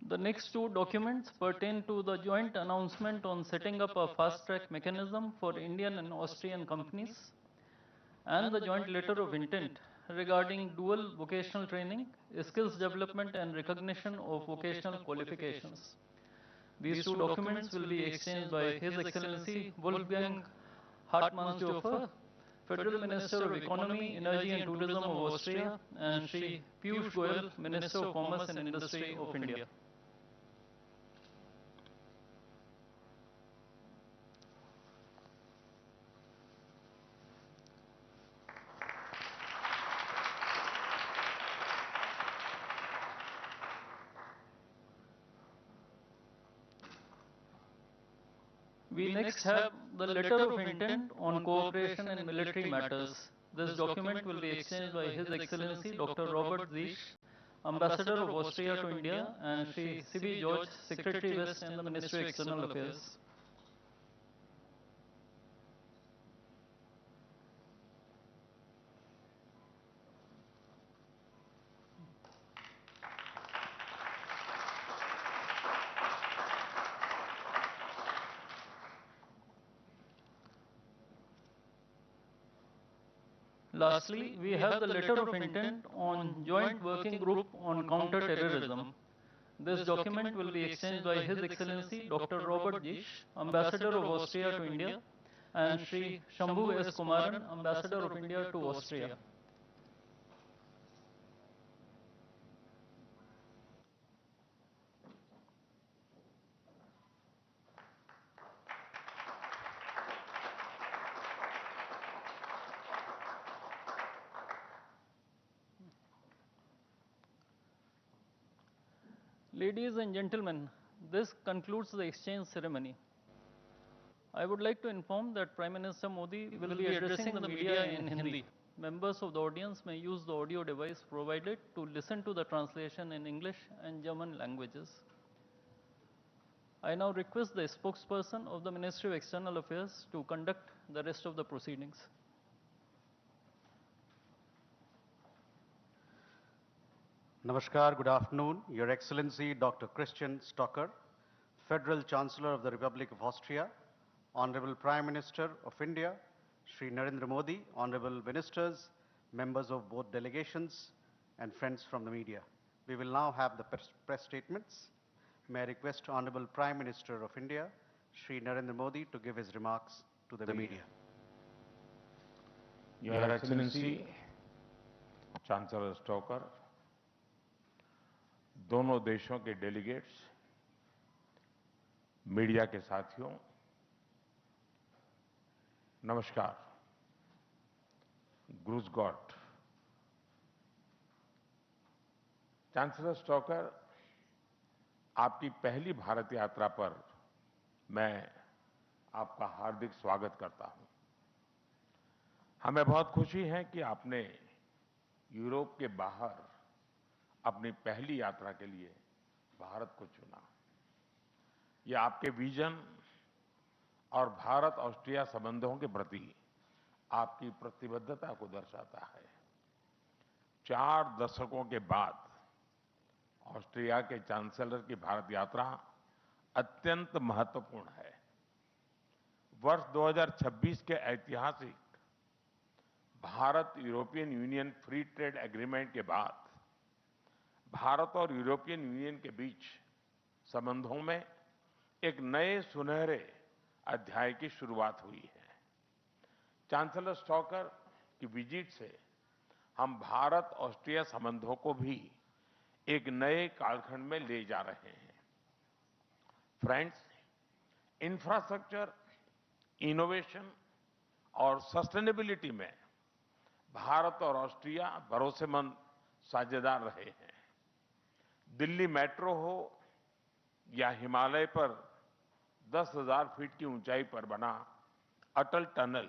The next two documents pertain to the joint announcement on setting up a fast-track mechanism for Indian and Austrian companies and the joint letter of intent regarding dual vocational training, skills development and recognition of vocational qualifications. These two documents will be exchanged by His Excellency Wolfgang Hartmannsdorfer, Federal Minister of Economy, Energy and Tourism of Austria, and Shri Piyush Goyal, Minister of Commerce and Industry of India. We next have the letter of intent on cooperation in military matters. This document will be exchanged by His Excellency Dr. Robert Zisch, Ambassador of Austria to India, and Sri C.B. George, Secretary West in the Ministry of External Affairs. Lastly, we have the letter of intent on joint working group on counter-terrorism. This document will be exchanged by His Excellency Dr. Robert Zisch, Ambassador of Austria to India, and Sri Shambhu S. Kumaran, Ambassador of India to Austria. Ladies and gentlemen, this concludes the exchange ceremony. I would like to inform that Prime Minister Modi will be addressing the media in Hindi. Members of the audience may use the audio device provided to listen to the translation in English and German languages. I now request the spokesperson of the Ministry of External Affairs to conduct the rest of the proceedings. Namaskar, good afternoon. Your Excellency Dr. Christian Stalker, Federal Chancellor of the Republic of Austria, Honorable Prime Minister of India, Shri Narendra Modi, Honorable Ministers, members of both delegations, and friends from the media. We will now have the press statements. May I request Honorable Prime Minister of India, Shri Narendra Modi, to give his remarks to the media. Your Excellency, Chancellor Stalker, दोनों देशों के delegates, media के साथियों, नमस्कार। Gross God. Chancellor stalker, आपकी पहली भारत यात्रा पर मैं आपका हार्दिक स्वागत करता हूं। हमें बहुत खुशी है कि आपने यूरोप के बाहर अपनी पहली यात्रा के लिए भारत को चुना। यह आपके विजन और भारत ऑस्ट्रिया संबंधों के प्रति आपकी प्रतिबद्धता को दर्शाता है। 4 दशकों के बाद ऑस्ट्रिया के चांसलर की भारत यात्रा अत्यंत महत्वपूर्ण है। वर्ष 2026 के ऐतिहासिक Bharat European union free trade agreement के बाद भारत और यूरोपियन यूनियन के बीच संबंधों में एक नए सुनहरे अध्याय की शुरुआत हुई है। चांसलर स्टॉकर की विजिट से हम भारत ऑस्ट्रिया संबंधों को भी एक नए कालखंड में ले जा रहे हैं। फ्रेंड्स, इंफ्रास्ट्रक्चर, इनोवेशन और सस्टेनेबिलिटी में भारत और ऑस्ट्रिया भरोसेमंद साझेदार रहे हैं। दिल्ली मेट्रो हो या हिमालय पर 10,000 फीट की ऊंचाई पर बना अटल टनल,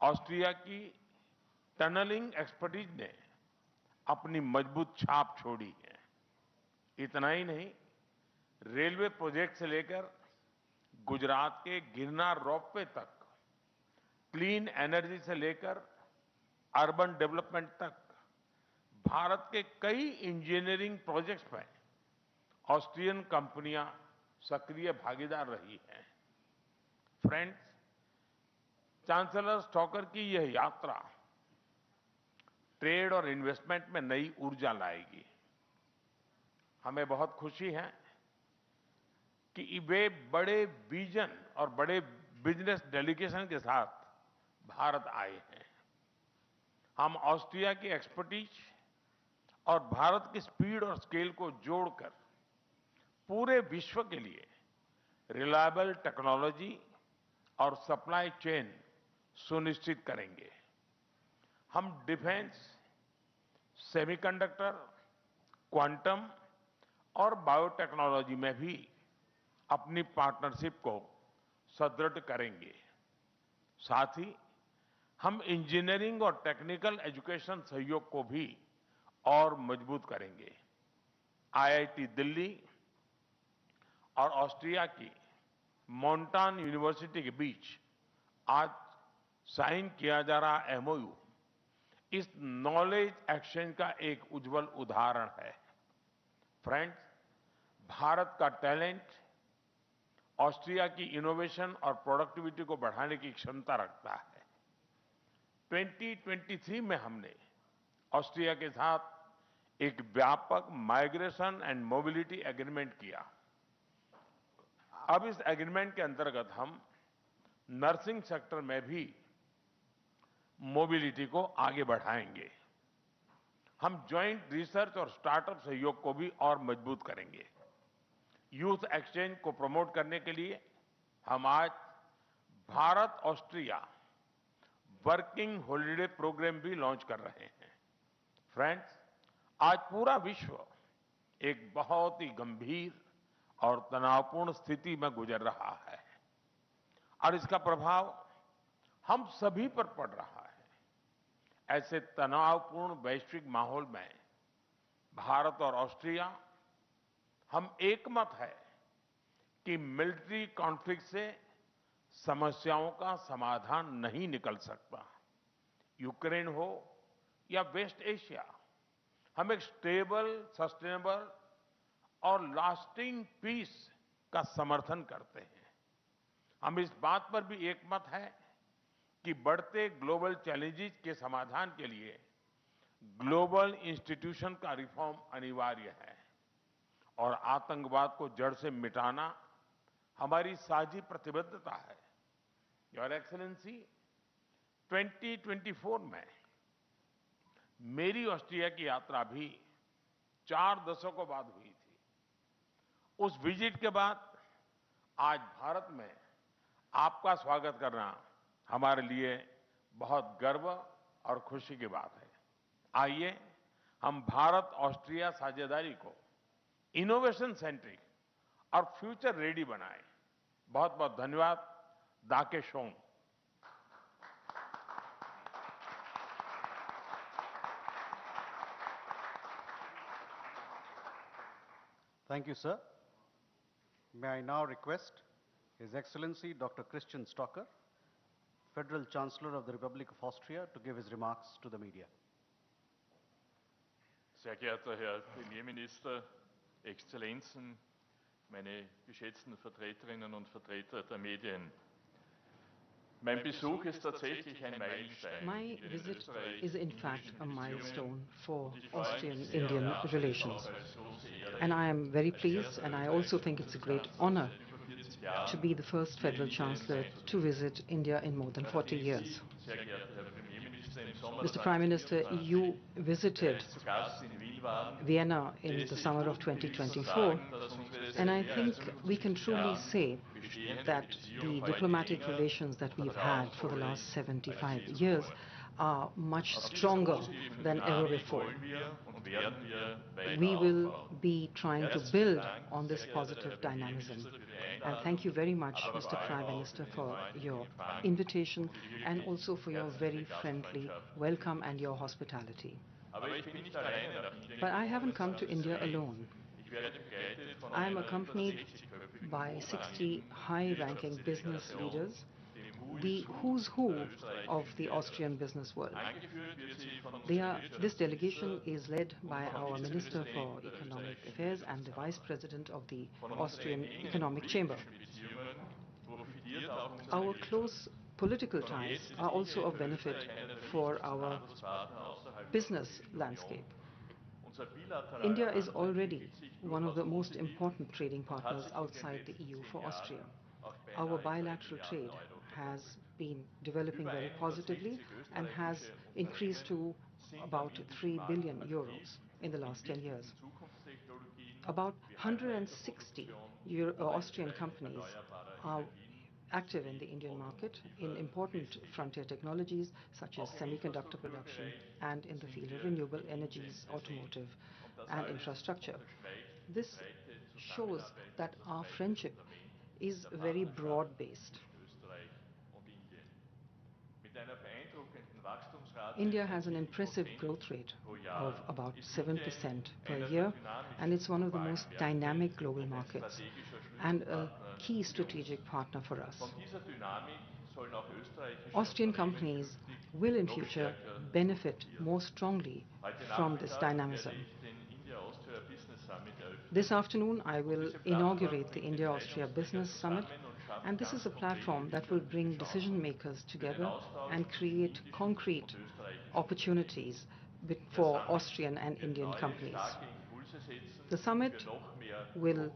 ऑस्ट्रिया की टनलिंग एक्सपर्टीज ने अपनी मजबूत छाप छोड़ी है। इतना ही नहीं, रेलवे प्रोजेक्ट से लेकर गुजरात के गिरनार रोपवे तक, क्लीन एनर्जी से लेकर अर्बन डेवलपमेंट तक भारत के कई इंजीनियरिंग प्रोजेक्ट्स में ऑस्ट्रियन कंपनियां सक्रिय भागीदार रही हैं। फ्रेंड्स, चांसलर स्टॉकर की यह यात्रा ट्रेड और इन्वेस्टमेंट में नई ऊर्जा लाएगी। हमें बहुत खुशी है कि वे बड़े विजन और बड़े बिजनेस डेलीगेशन के साथ भारत आए हैं। हम ऑस्ट्रिया की एक्सपर्टीज और भारत की स्पीड और स्केल को जोड़कर पूरे विश्व के लिए रिलायबल टेक्नोलॉजी और सप्लाई चेन सुनिश्चित करेंगे। हम डिफेंस, सेमीकंडक्टर, क्वांटम और बायोटेक्नोलॉजी में भी अपनी पार्टनरशिप को सुदृढ़ करेंगे। साथ ही हम इंजीनियरिंग और टेक्निकल एजुकेशन सहयोग को भी और मजबूत करेंगे। आईआईटी दिल्ली और ऑस्ट्रिया की मोंटान यूनिवर्सिटी के बीच आज साइन किया जा रहा एमओयू इस नॉलेज एक्सचेंज का एक उज्जवल उदाहरण है। फ्रेंड्स, भारत का टैलेंट ऑस्ट्रिया की इनोवेशन और प्रोडक्टिविटी को बढ़ाने की क्षमता रखता है। 2023 में हमने ऑस्ट्रिया के साथ एक व्यापक माइग्रेशन एंड मोबिलिटी एग्रीमेंट किया। अब इस एग्रीमेंट के अंतर्गत हम नर्सिंग सेक्टर में भी मोबिलिटी को आगे बढ़ाएंगे। हम ज्वाइंट रिसर्च और स्टार्टअप सहयोग को भी और मजबूत करेंगे। यूथ एक्सचेंज को प्रमोट करने के लिए हम आज Bharat Austria working holiday programme भी लॉन्च कर रहे हैं। फ्रेंड्स, आज पूरा विश्व एक बहुत ही गंभीर और तनावपूर्ण स्थिति में गुजर रहा है और इसका प्रभाव हम सभी पर पड़ रहा है। ऐसे तनावपूर्ण वैश्विक माहौल में भारत और ऑस्ट्रिया हम एकमत है कि मिलिट्री कॉन्फ्लिक्ट से समस्याओं का समाधान नहीं निकल सकता। यूक्रेन हो या वेस्ट एशिया, हम एक स्टेबल, सस्टेनेबल और लास्टिंग पीस का समर्थन करते हैं। हम इस बात पर भी एकमत है कि बढ़ते ग्लोबल चैलेंजेस के समाधान के लिए ग्लोबल इंस्टीट्यूशन का रिफॉर्म अनिवार्य है और आतंकवाद को जड़ से मिटाना हमारी साझी प्रतिबद्धता है। योर एक्सेलेंसी, 2024 में मेरी ऑस्ट्रिया की यात्रा भी 4 दशकों बाद हुई थी। उस विजिट के बाद आज भारत में आपका स्वागत करना हमारे लिए बहुत गर्व और खुशी की बात है। आइए हम भारत ऑस्ट्रिया साझेदारी को इनोवेशन सेंट्रिक और फ्यूचर रेडी बनाएं। बहुत बहुत धन्यवाद। दाके Shome. Thank you, sir. May I now request His Excellency Dr. Christian Stalker, Federal Chancellor of the Republic of Austria, to give his remarks to the media. Sehr geehrter Herr Premierminister, Exzellenzen, meine geschätzten Vertreterinnen und Vertreter der Medien. Mein Besuch ist tatsächlich ein Meilenstein. My visit is in fact a milestone for Austrian-Indian relations. And I am very pleased, and I also think it's a great honor to be the first Federal Chancellor to visit India in more than 40 years. Mr. Prime Minister, you visited Vienna in the summer of 2024, and I think we can truly say that the diplomatic relations that we've had for the last 75 years are much stronger than ever before. We will be trying to build on this positive dynamism. And thank you very much, Mr. Prime Minister, for your invitation and also for your very friendly welcome and your hospitality. But I haven't come to India alone. I am accompanied by 60 high-ranking business leaders the who's who of the Austrian business world. This delegation is led by our Minister for Economic Affairs and the Vice President of the Austrian Economic Chamber. Our close political ties are also of benefit for our business landscape. India is already one of the most important trading partners outside the EU for Austria. Our bilateral trade has been developing very positively and has increased to about 3 billion euros in the last 10 years. About 160 Austrian companies are active in the Indian market in important frontier technologies such as semiconductor production and in the field of renewable energies, automotive and infrastructure. This shows that our friendship is very broad-based. India has an impressive growth rate of about 7% per year, and it's one of the most dynamic global markets and a key strategic partner for us. Austrian companies will in future benefit more strongly from this dynamism. This afternoon, I will inaugurate the India-Austria Business Summit, and this is a platform that will bring decision makers together and create concrete opportunities for Austrian and Indian companies. The summit will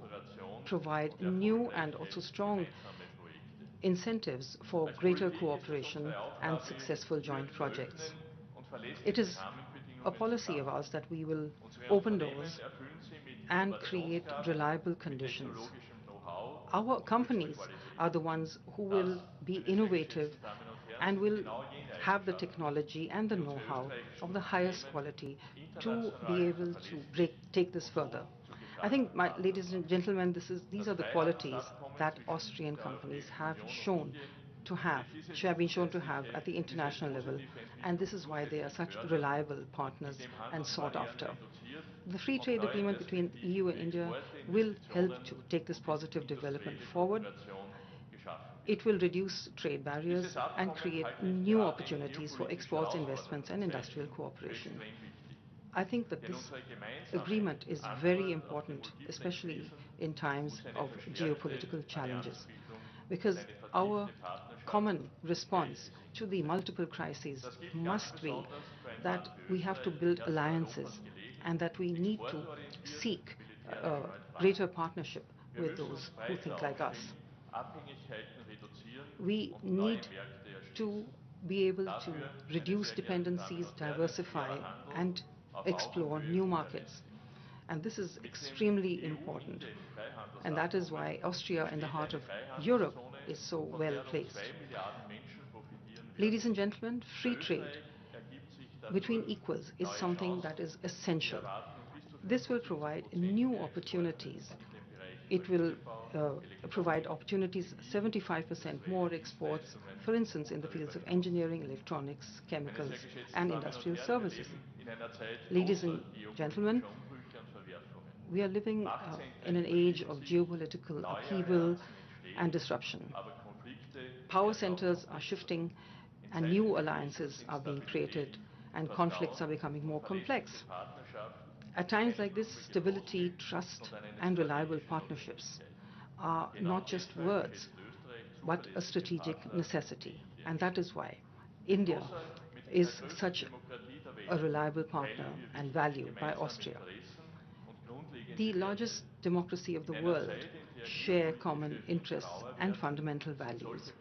provide new and also strong incentives for greater cooperation and successful joint projects. It is a policy of ours that we will open doors and create reliable conditions. Our companies are the ones who will be innovative and will have the technology and the know-how of the highest quality to be able to take this further. I think, ladies and gentlemen, these are the qualities that Austrian companies have been shown to have at the international level, and this is why they are such reliable partners and sought after. The free trade agreement between the EU and India will help to take this positive development forward. It will reduce trade barriers and create new opportunities for exports, investments and industrial cooperation. I think that this agreement is very important, especially in times of geopolitical challenges, because our common response to the multiple crises must be that we have to build alliances and that we need to seek greater partnership with those who think like us. We need to be able to reduce dependencies, diversify and explore new markets. And this is extremely important. And that is why Austria, in the heart of Europe, is so well placed. Ladies and gentlemen, free trade between equals is something that is essential. This will provide new opportunities. It will provide opportunities, 75% more exports, for instance, in the fields of engineering, electronics, chemicals, and industrial services. Ladies and gentlemen, we are living in an age of geopolitical upheaval and disruption. Power centers are shifting and new alliances are being created and conflicts are becoming more complex. At times like this, stability, trust and reliable partnerships are not just words, but a strategic necessity. And that is why India is such a reliable partner and valued by Austria. The largest democracy of the world share common interests and fundamental values.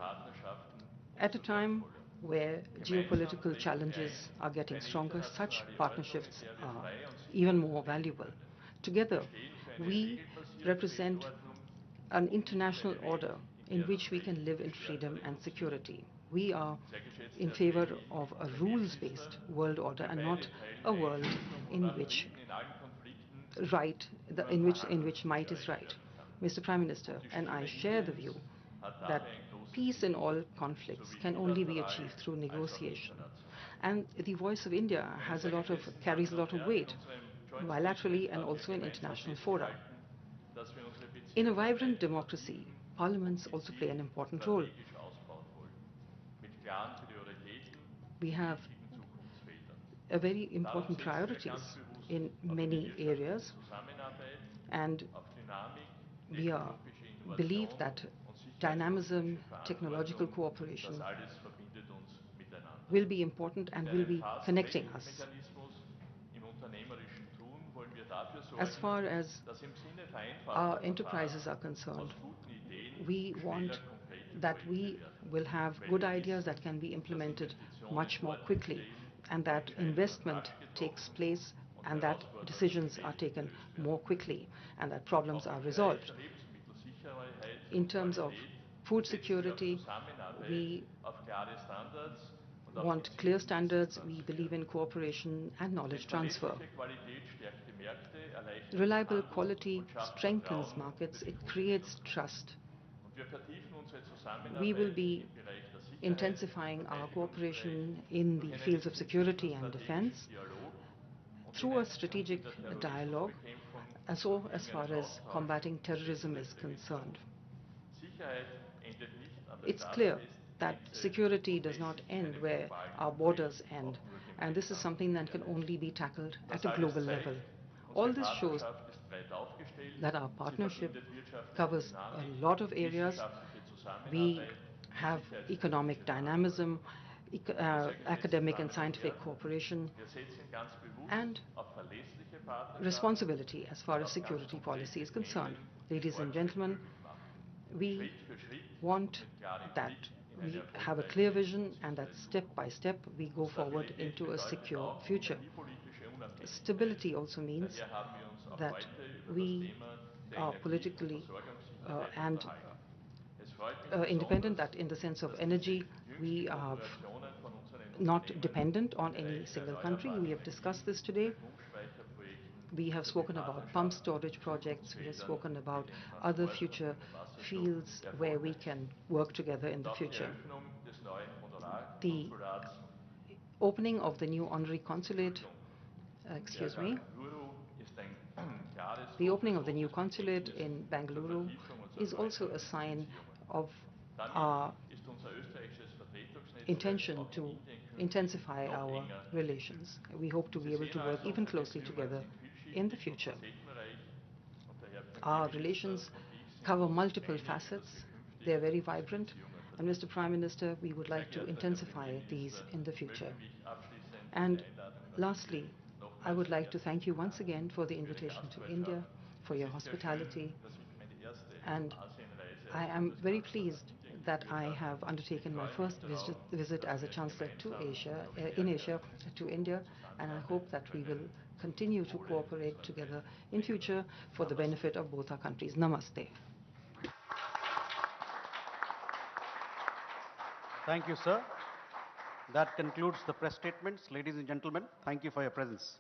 At a time where geopolitical challenges are getting stronger, such partnerships are even more valuable. Together, we represent an international order in which we can live in freedom and security. We are in favor of a rules-based world order and not a world in which might is right. Mr. Prime Minister and I share the view that peace in all conflicts can only be achieved through negotiation. And the voice of India carries a lot of weight, bilaterally and also in international fora. In a vibrant democracy, parliaments also play an important role. klaren Prioritäten We in have wichtigen Zukunftsfeldern. very Darum important setzen wir priorities ganz bewusst in auf die many wirtschaftliche areas, Zusammenarbeit, and auf Dynamik, we technologische believe Innovation that und dynamism, sicherheitspolitische technological Verantwortung. Das cooperation alles verbindet uns miteinander. will be important Mit and will einem be connecting us. Fast-Track-Mechanismus im unternehmerischen Tun wollen wir dafür As sorgen, far as dass im Sinne our vereinfachter enterprises Verfahren are concerned, aus guten Ideen we schneller want konkrete that Projekte we werden. will have Weil good wir ideas wissen, that can be dass implemented Investitionen much more dort quickly, entstehen, and wo that Entscheidungen investment rasch takes getroffen place und and that Herausforderungen decisions are schnell taken gelöst more werden können. quickly and that problems Auch are im Bereich resolved. der Lebensmittelsicherheit In und terms of Qualität food setzen wir auf security, Zusammenarbeit, we auf klare Standards und auf want clear gezielten standards, we Wissenstransfer. believe in cooperation and Denn knowledge transfer. verlässliche Qualität stärkt die Märkte, erleichtert den Reliable Handel quality und schafft strengthens Vertrauen markets, für die it creates Kundenbeziehungen. trust. Und wir vertiefen unsere We will Zusammenarbeit be im Bereich der Sicherheit, intensifying our Verteidigungsbereich cooperation in durch the einen fields of security intensiven and strategischen defense Dialog und die through a Einrichtung strategic der dialogue, Terrorismusbekämpfung so durch as far engeren as Austausch combating und terrorism sichere is Prävention. concerned. Sicherheit endet nicht an der It's clear that Staatsgrenze security und does lässt not sich in end einem where globalen our Umfeld borders end, auch nur and this is gemeinsam something that can gewährleisten. only be tackled Das at a alles global zeigt, level. unsere All this shows Partnerschaft ist breit aufgestellt, that our sie partnership verbindet wirtschaftliche covers a Dynamik, lot of areas. wissenschaftliche We Zusammenarbeit und have economic sicherheitspolitische dynamism, Verantwortung. Meine sehr geschätzten academic and Damen und scientific Herren, cooperation, wir setzen ganz bewusst and auf verlässliche Partnerschaften responsibility as far und as auf ganz security policy konkrete is concerned. Themen, die Ladies and Fortschritt gentlemen, möglich machen. we Schritt für Schritt und want mit klarem that Blick in eine we have a clear erfolgreiche vision und and sichere that step by Zukunft. step we go Und forward Stabilität into a bedeutet secure auch future. energiepolitische Unabhängigkeit. Stability also means Daher haben wir uns auch that heute über das we Thema der are Energie- und politically Versorgungssicherheit and unterhalten. Es freut mich independent, besonders, that in the sense of dass energy, diese we jüngste are Kooperationen von unseren not Unternehmen dependent im on any Bereich der single country. erneuerbaren We have discussed Energien this und bei today. Pumpspeicherprojekten We have sowie spoken about pump Partnerschaften storage in projects. We have Zukunftsfeldern spoken wie about dem other Transport von future grünem Wasserstoff fields where we erfolgreich. can work together in Und the auch die future. Eröffnung des neuen The Honorarkonsulats opening of the new honorary consulate, in excuse me, Bengaluru ist ein klares the opening of the new consulate Hoffnungsbekenntnis in zur Bangalore Vertiefung und zur is also Erweiterung a dieser sign Beziehungen. of Damit our ist unser österreichisches Vertretungsnetzwerk intention auch in to Indien künftig intensify noch our enger relations. We hope to Sie be able sehen to work also, even unsere closely Beziehungen together sind in the vielschichtig und future. facettenreich und der Herr Our Premierminister relations und ich sind cover uns multiple einig, dass wir facets. künftig They are very diese vibrant. Beziehungen And Mr. vertiefen Prime wollen. Minister, we would Sehr like to geehrter Herr intensify these Premierminister, in the ich future. möchte mich abschließend für And die Einladung nach lastly, Indien I nochmals would like to herzlich thank you once bedanken again for the für Ihre invitation to India, Gastfreundschaft. for Es your ist sehr schön, hospitality, dass ich meine erste and Asienreise I als am very Bundeskanzler nach pleased Indien that geführt I habe. have Ich undertaken my freue mich first darauf, visit dass as a wir chancellor to gemeinsam Asia, noch in stärker Asia, in to Zukunft India, and I hope zusammenarbeiten that we will können continue zum to Wohle cooperate unserer together beiden in Länder. future for the Namaste. benefit of both our countries. Namaste. Thank you, sir. That concludes the press statements. Ladies and gentlemen, thank you for your presence.